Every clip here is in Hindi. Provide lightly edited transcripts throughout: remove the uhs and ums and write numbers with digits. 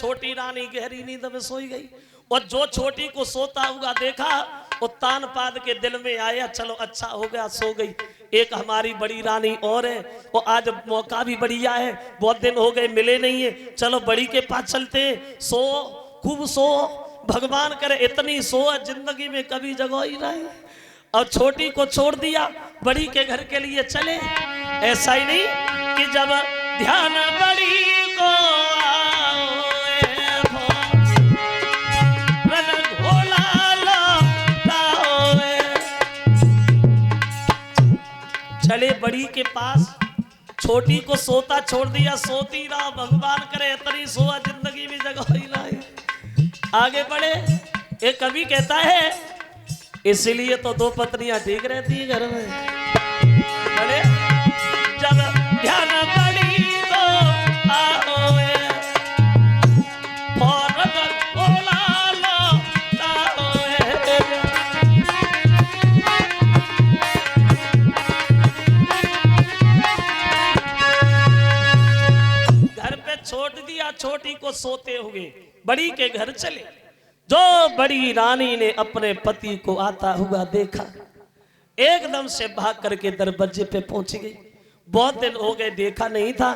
छोटी रानी गहरी नींद में सोई गई। और जो छोटी को सोता हुआ देखा वो तान पाद के दिल में आया, चलो अच्छा हो गया सो गई। एक हमारी बड़ी रानी और है, वो आज मौका भी बढ़िया है, बहुत दिन हो गए मिले नहीं है, चलो बड़ी के पास चलते, सो खूब सो, भगवान करे इतनी सो जिंदगी में कभी जगह ही नहीं। और छोटी को छोड़ दिया, बड़ी के घर के लिए चले। ऐसा ही नहीं कि जब ध्यान बड़ी को चले बड़ी के पास, छोटी को सोता छोड़ दिया, सोती रहा, भगवान करे इतनी सोआ जिंदगी में जगह ही नहीं। आगे बढ़े। एक कवि कहता है इसीलिए तो दो पत्नियां ठीक रहती है घर में। बड़े जब ध्यान बड़ी तो आओए छोड़ दिया। छोटी को सोते हुए बड़ी के घर चले। जो बड़ी रानी ने अपने पति को आता हुआ देखा, एकदम से भाग करके दरवाजे पे पहुंच गई। बहुत दिन हो गए देखा नहीं था,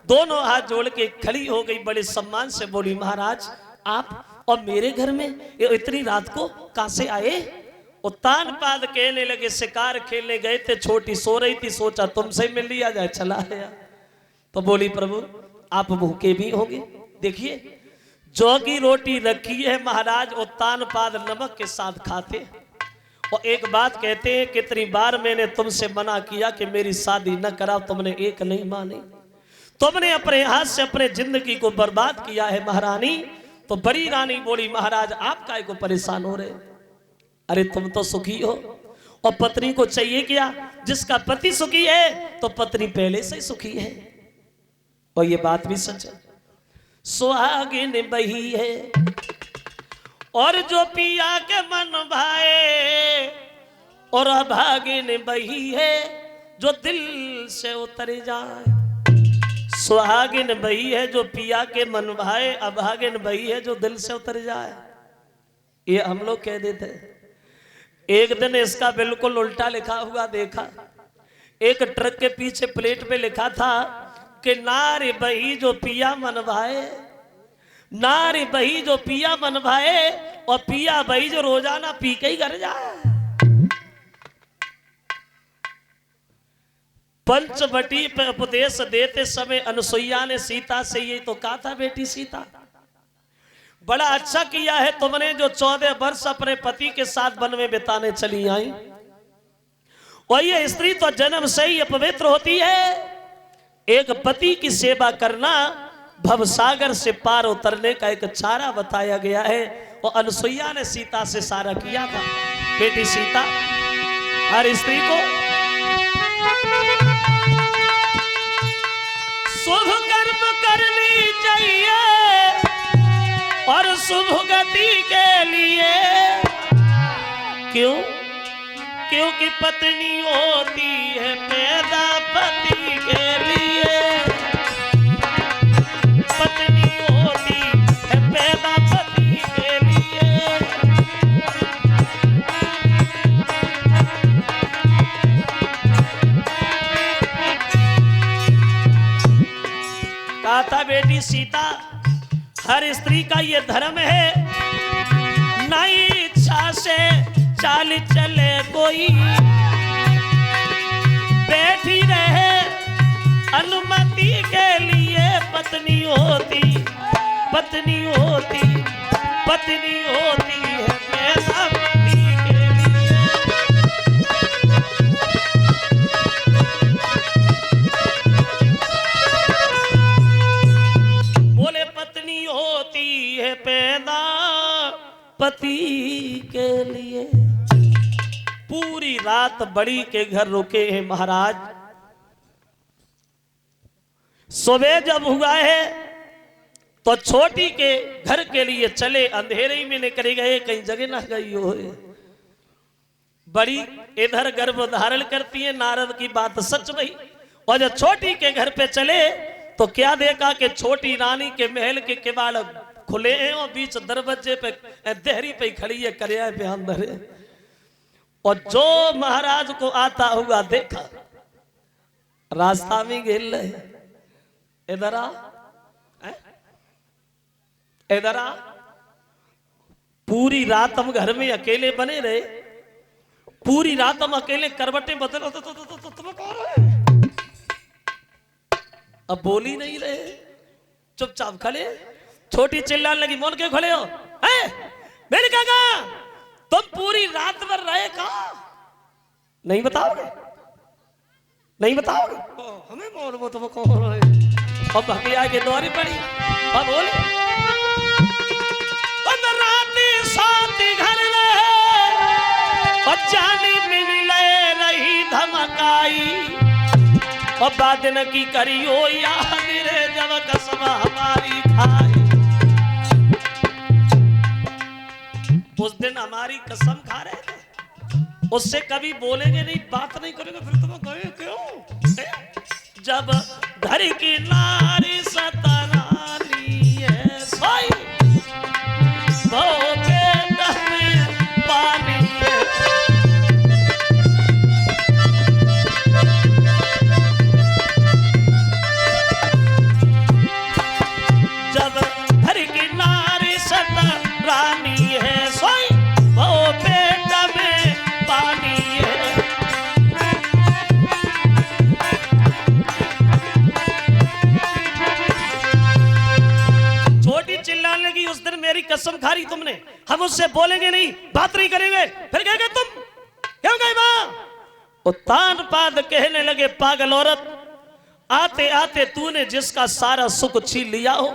दोनों हाथ जोड़ के खड़ी हो गई, बड़े सम्मान से बोली महाराज आप और मेरे घर में इतनी रात को कहां से आए? तान पाद कहने लगे शिकार खेलने गए थे, छोटी सो रही थी, सोचा तुमसे मिल लिया जाए, चला आया। तो बोली प्रभु आप भूखे भी होंगे, देखिए जौ की रोटी रखी है महाराज, और तान पाद नमक के साथ खाते। और एक बात कहते हैं कितनी बार मैंने तुमसे मना किया कि मेरी शादी न कराओ, तुमने एक नहीं मानी, तुमने अपने हाथ से अपने जिंदगी को बर्बाद किया है महारानी। तो बड़ी रानी बोली महाराज आप काहे को परेशान हो रहे? अरे तुम तो सुखी हो, और पत्नी को चाहिए क्या? जिसका पति सुखी है तो पत्नी पहले से सुखी है। और ये बात भी सच है, सुहागिन बही है और जो पिया के मन भाए, और अभागिन बही है जो दिल से उतर जाए। सुहागिन बही है जो पिया के मन भाए, अभागिन बही है जो दिल से उतर जाए। ये हम लोग कह देते। एक दिन इसका बिल्कुल उल्टा लिखा हुआ देखा। एक ट्रक के पीछे प्लेट पे लिखा था कि नारी बही जो पिया मन भाए, नारी बही जो पिया मन भाए, और पिया बही जो रोजाना पी के ही घर जाए। पंचवटी पे उपदेश देते समय अनुसुईया ने सीता से ये तो कहा था, बेटी सीता बड़ा अच्छा किया है तुमने जो 14 वर्ष अपने पति के साथ वन में बिताने चली आई। और ये स्त्री तो जन्म से ही अपवित्र होती है। एक पति की सेवा करना भवसागर से पार उतरने का एक चारा बताया गया है। और अनुसुईया ने सीता से सारा किया था। बेटी सीता हर स्त्री को शुभ कर्म करनी चाहिए और शुभ गति के लिए। क्यों? क्योंकि पत्नी होती है पैदा पति के लिए, पत्नी होती है पैदा पति के लिए। कहा था बेटी सीता हर स्त्री का ये धर्म है, नई इच्छा से चाल चले कोई, बैठी रहे अनुमति के लिए। पत्नी होती, पत्नी होती, पत्नी होती है पैदा पति के लिए। बोले पत्नी होती है पैदा पति के लिए। पूरी रात बड़ी के घर रुके हैं महाराज। सुबह जब हुआ है तो छोटी के घर के लिए चले, अंधेरे में निकल गए, कहीं जगह ना गई हो। बड़ी इधर गर्भ धारण करती है, नारद की बात सच भई। और जब छोटी के घर पे चले तो क्या देखा कि छोटी रानी के महल के किवाड़ खुले हैं और बीच दरवाजे पे देहरी पे खड़ी है, करिया पे अंदर है। और जो महाराज को आता हुआ देखा, रास्ता में गिल रहे, इधर आ, इधर आ। पूरी रात हम घर में अकेले बने रहे, पूरी रात हम अकेले करवटें बदल, तुम कौन है? अब बोल ही नहीं रहे, चुपचाप खड़े। छोटी चिल्लाने लगी, मोन के खड़े हो? मेरे काका तुम पूरी रात भर रहे कहा? नहीं बताओगे? नहीं बताओगे? हमें बोलो तुम कौन है? अब भैया के द्वारी पड़ी, अब बोले साथी घर में जानी मिल ले रही धमकाई, और बादन की करी हो याद रे जब कसम हमारी खाई। उस दिन हमारी कसम खा रहे थे, उससे कभी बोलेंगे नहीं, बात नहीं करेंगे, फिर तुम गए क्यों? जब घर की नारी सतरानी है सोई, कसम खा रही तुमने, हम उससे बोलेंगे नहीं, बात नहीं करेंगे, फिर कहेंगे तुम क्यों गए मां? तान पाद कहने लगे, पागल औरत, आते आते तूने जिसका सारा सुख छीन लिया हो,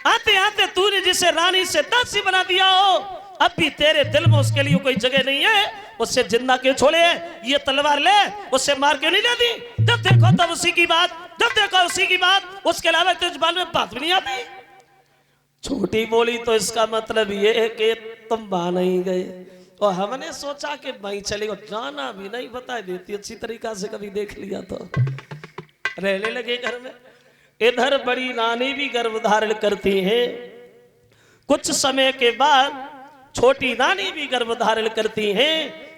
आते आते तूने जिसे रानी से दासी बना दिया हो, अब भी तेरे दिल में उसके लिए कोई जगह नहीं है, उससे जिंदा क्यों छोड़े? ये तलवार ले, उससे मार क्यों नहीं लेती? जब देखो तब उसी की बात, जब देखो उसी की बात, उसके अलावा तुझ बाल में बात भी नहीं आती। छोटी बोली तो इसका मतलब ये है कि तुम वहां नहीं गए, और हमने सोचा कि भाई चलेगा, जाना भी नहीं बता देती अच्छी तरीका से, कभी देख लिया तो रहने लगे घर में। इधर बड़ी नानी भी गर्भ धारण करती है, कुछ समय के बाद छोटी नानी भी गर्भ धारण करती है।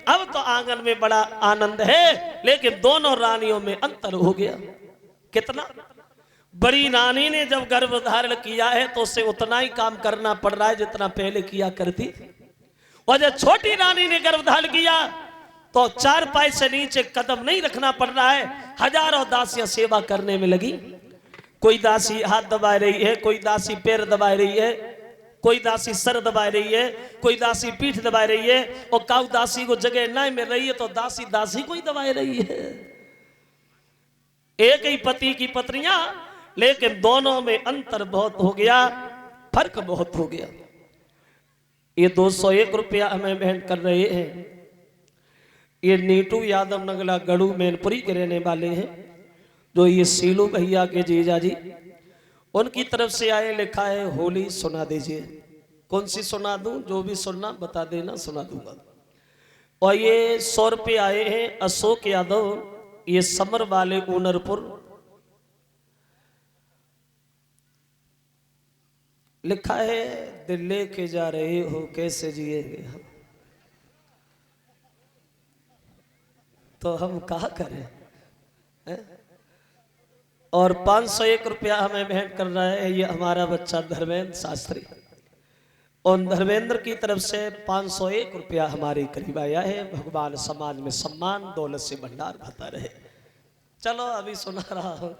अब तो आंगन में बड़ा आनंद है, लेकिन दोनों रानियों में अंतर हो गया। कितना? बड़ी नानी ने जब गर्भ धारण किया है तो उसे उतना ही काम करना पड़ रहा है जितना पहले किया करती, और जब छोटी रानी ने गर्भ धारण किया तो 4 पाई से नीचे कदम नहीं रखना पड़ रहा है। हजारों दासियां सेवा करने में लगी, कोई दासी हाथ दबा रही है, कोई दासी पैर दबा रही है, कोई दासी सर दबा रही है, कोई दासी पीठ दबा रही है, और काउ दासी को जगह नहीं मिल रही है तो दासी दासी को ही दबा रही है। एक ही पति की पत्नियां, लेकिन दोनों में अंतर बहुत हो गया, फर्क बहुत हो गया। ये 201 रुपया हमें भेंट कर रहे हैं, ये नीटू यादव नगला गढ़ू मैनपुरी के रहने वाले हैं, जो ये सीलू भैया के जीजा जी, उनकी तरफ से आए। लिखा है होली सुना दीजिए। कौन सी सुना दूं? जो भी सुनना बता देना, सुना दूंगा। और ये 100 रुपये आए हैं अशोक यादव, ये समर वाले ऊनरपुर। लिखा है दिल लेके जा रहे हो कैसे जिएंगे हम, तो हम कहा करें है? और 501 रुपया हमें भेंट कर रहा है ये हमारा बच्चा धर्मेंद्र शास्त्री, और धर्मेंद्र की तरफ से 501 रुपया हमारे करीब आया है। भगवान समाज में सम्मान दौलत से भंडार भरता रहे। चलो अभी सुना रहा हूं,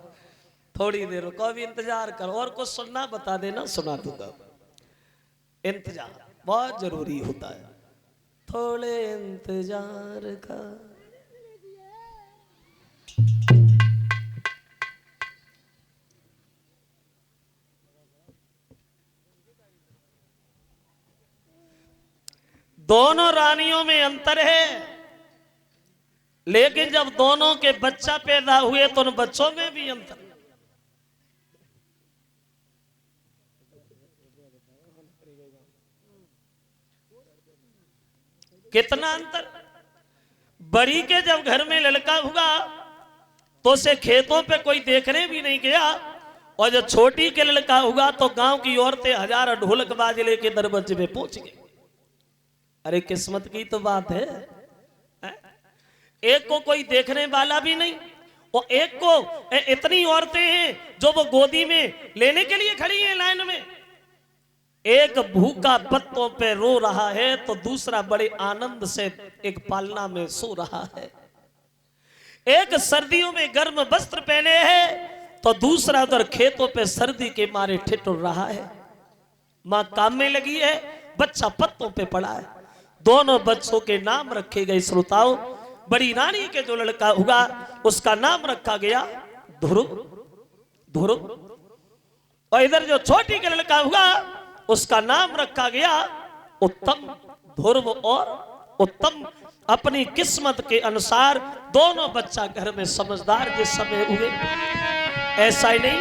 थोड़ी देर रुको, अभी इंतजार करो, और कुछ सुनना बता देना, सुना दूंगा। इंतजार बहुत जरूरी होता है, थोड़े इंतजार का। दोनों रानियों में अंतर है, लेकिन जब दोनों के बच्चा पैदा हुए तो उन बच्चों में भी अंतर। कितना अंतर? बड़ी के जब घर में लड़का हुआ तो उसे खेतों पे कोई देखने भी नहीं गया, और जब छोटी के लड़का हुआ तो गांव की औरतें हजार ढोलक बाजे लेके दरवाजे पे पहुंच गई। अरे किस्मत की तो बात है, एक को कोई देखने वाला भी नहीं और एक को इतनी औरतें हैं जो वो गोदी में लेने के लिए खड़ी हैं लाइन में। एक भूखा पत्तों पे रो रहा है तो दूसरा बड़े आनंद से एक पालना में सो रहा है। एक सर्दियों में गर्म वस्त्र पहने है तो दूसरा उधर खेतों पे सर्दी के मारे ठिठुर रहा है। मां काम में लगी है, बच्चा पत्तों पे पड़ा है। दोनों बच्चों के नाम रखे गए श्रोताओं। बड़ी रानी के जो लड़का हुआ उसका नाम रखा गया ध्रुव। ध्रुव। और इधर जो छोटी का लड़का हुआ उसका नाम रखा गया उत्तम। ध्रुव और उत्तम अपनी किस्मत के अनुसार दोनों बच्चा घर में समझदार जिस समय हुए। ऐसा ही नहीं,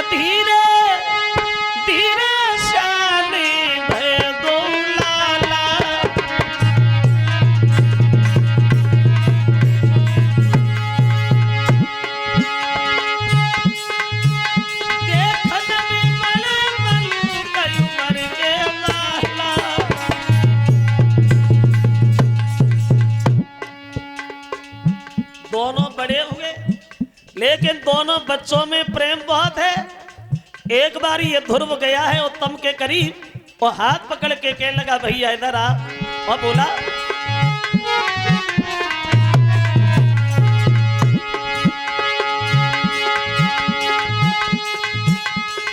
धीरे धीरे श्यामी भय दो लाला। देखन में बड़े बलू कई मर के लाला। दोनों बड़े हुए लेकिन दोनों बच्चों में प्रेम बहुत है। एक बार ये ध्रुव गया है उत्तम के करीब और हाथ पकड़ के कहने लगा भैया इधर आ, और बोला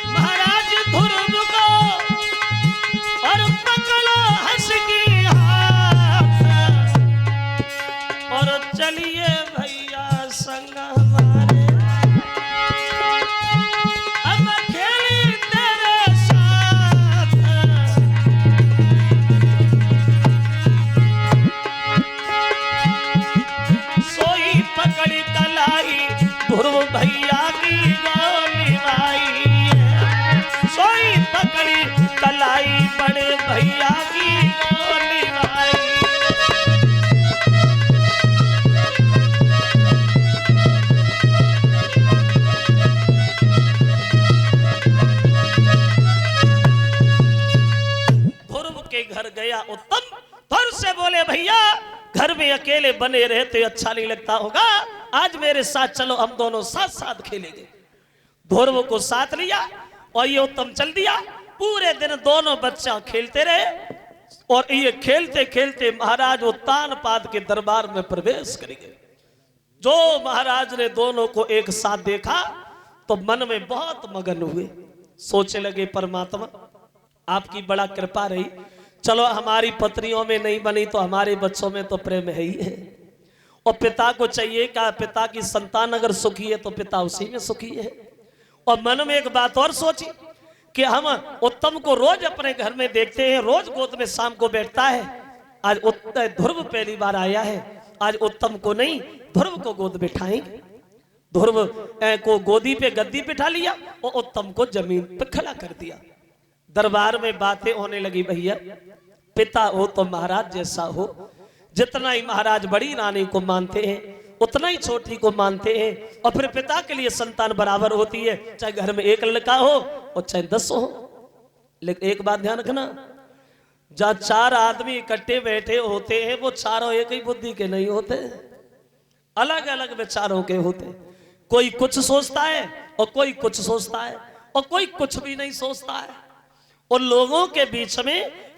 महाराज ध्रुव को और पकड़ो हंस की हाथ और चलिए भैया संग हमारे। ध्रुव भैया की गोली भाई सोई पकड़ी कलाई बड़े भैया की गोली भाई। ध्रुव के घर गया उत्तम, फिर से बोले भैया घर में अकेले बने रहते अच्छा नहीं लगता होगा, आज मेरे साथ चलो हम दोनों साथ साथ खेलेंगे। ध्रुव को साथ लिया और ये उत्तम चल दिया। पूरे दिन दोनों बच्चा खेलते रहे और ये खेलते खेलते महाराज वो तानपाद के दरबार में प्रवेश करेंगे। जो महाराज ने दोनों को एक साथ देखा तो मन में बहुत मगन हुए। सोचने लगे परमात्मा आपकी बड़ा कृपा रही, चलो हमारी पत्नियों में नहीं बनी तो हमारे बच्चों में तो प्रेम है ही है। और पिता को चाहिए क्या, पिता की संतान अगर सुखी है तो पिता उसी में सुखी है। और मन में एक बात और सोची कि हम उत्तम को रोज अपने घर में देखते हैं, रोज गोद में शाम को बैठता है। आज ध्रुव पहली बार आया है, आज उत्तम को नहीं ध्रुव को गोद बिठाएंगे। ध्रुव को गोदी पे गद्दी बिठा लिया और उत्तम को जमीन पे खड़ा कर दिया। दरबार में बातें होने लगी भैया पिता हो तो महाराज जैसा हो। जितना ही महाराज बड़ी रानी को मानते हैं उतना ही छोटी को मानते हैं। और फिर पिता के लिए संतान बराबर होती है, चाहे घर में एक लड़का हो और चाहे 10 हो। लेकिन एक बात ध्यान रखना, जहां 4 आदमी इकट्ठे बैठे होते हैं वो चारों एक ही बुद्धि के नहीं होते, अलग अलग विचारों के होते। कोई कुछ सोचता है और कोई कुछ सोचता है और कोई कुछ भी नहीं सोचता है। और लोगों के बीच में